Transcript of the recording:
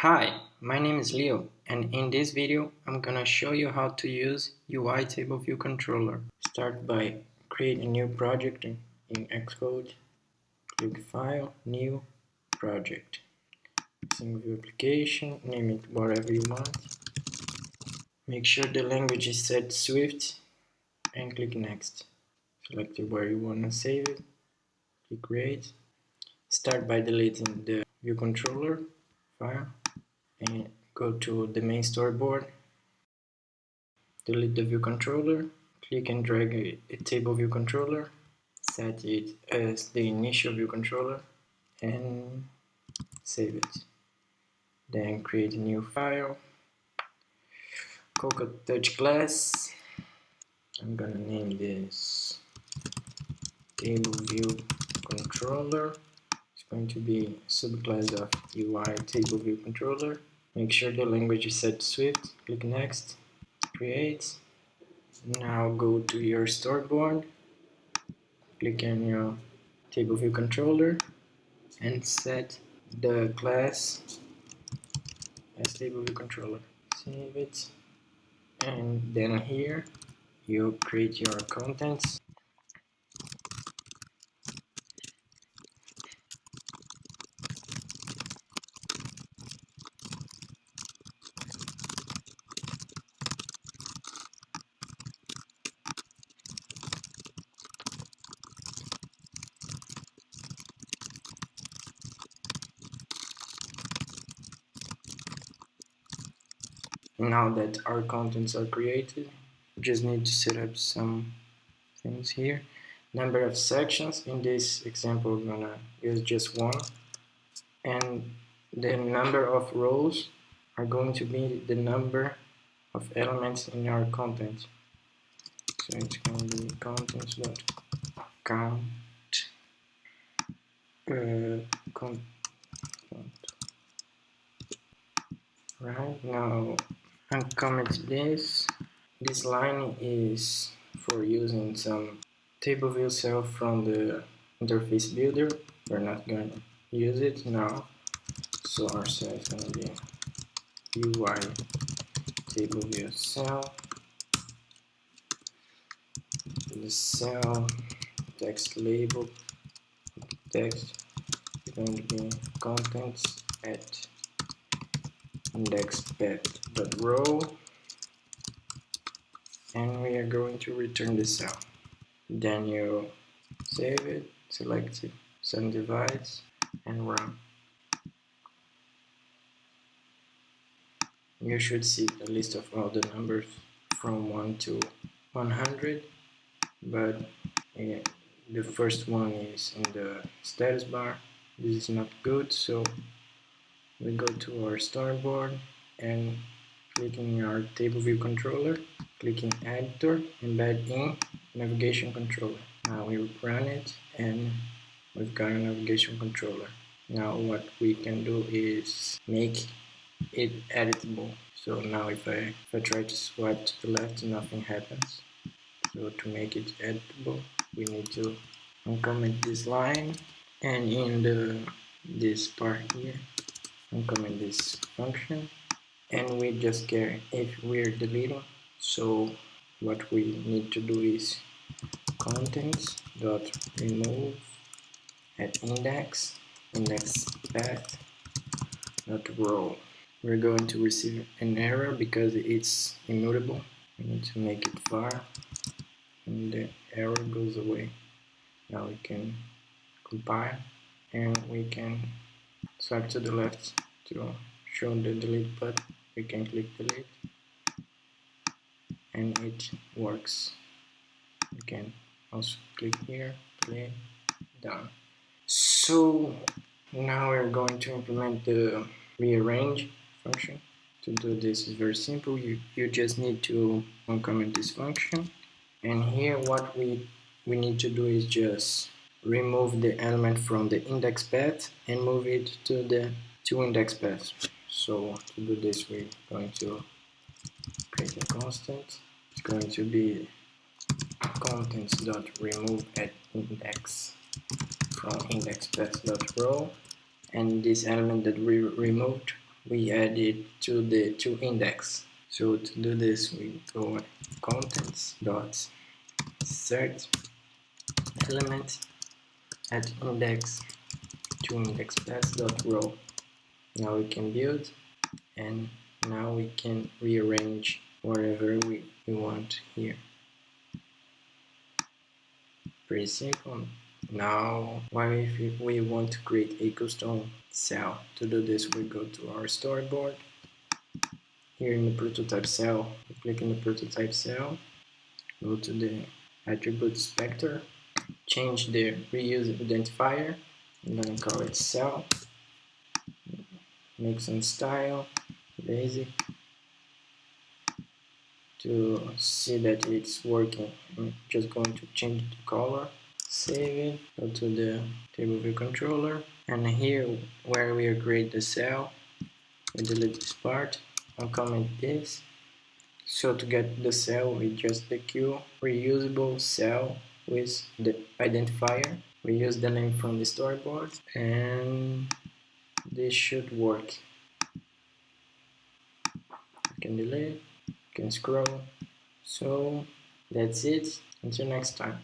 Hi, my name is Leo, and in this video I'm gonna show you how to use UITableViewController. Start by create a new project in Xcode, click File, New, Project. Single view application, name it whatever you want. Make sure the language is set Swift and click Next. Select where you wanna save it, click Create. Start by deleting the view controller file and go to the main storyboard. Delete the view controller, click and drag a table view controller, set it as the initial view controller and save it. Then create a new file, Coca touch class. I'm gonna name this table view controller. It's going to be a subclass of UI table view controller. Make sure the language is set to Swift, click next, create. Now go to your storyboard, click on your table view controller and set the class as table view controller. Save it, and then here you create your contents. Now that our contents are created, we just need to set up some things here. Number of sections, in this example we're gonna use just one, and the number of rows are going to be the number of elements in our content. So it's going to be contents.count content. Right, now uncomment this. This line is for using some table view cell from the interface builder. We're not going to use it now, so our cell is going to be UI table view cell. The cell text label text is going to be contents at indexPath.row, and we are going to return the cell. Then you save it, select it, send device, and run. You should see a list of all the numbers from 1 to 100, but the first one is in the status bar. This is not good, so we go to our storyboard and clicking our table view controller, clicking editor, embed in navigation controller. Now we run it and we've got a navigation controller. Now what we can do is make it editable. So now if I try to swipe to the left, nothing happens. So to make it editable, we need to uncomment this line, and in this part here, uncomment this function, and we just care if we're deleting. So what we need to do is contents.remove at indexPath.row. We're going to receive an error because it's immutable. We need to make it var, and the error goes away. Now we can compile, and we can swipe to the left to show the delete button. We can click delete and it works. You can also click here, play, done. So now we're going to implement the rearrange function. To do this is very simple. You just need to uncomment this function, and here what we need to do is just remove the element from the index path and move it to the index path. So to do this, we're going to create a constant. It's going to be contents.remove at index from indexPath.row, and this element that we removed, we add it to index. So to do this, we go contents dot insert element at index to index paths dot row. Now we can build, and now we can rearrange whatever we want here. Pretty simple. Now, what if we want to create a custom cell? To do this, we go to our storyboard. Here in the prototype cell, we click in the prototype cell, go to the attribute inspector, change the reuse identifier. I'm gonna call it cell. Make some style, basic. To see that it's working, I'm just going to change the color, save it, go to the table view controller, and here where we create the cell, we delete this part, I'll comment this. So to get the cell, we just the Q reusable cell with the identifier. We use the name from the storyboard, and this should work. You can delete, you can scroll. So that's it. Until next time.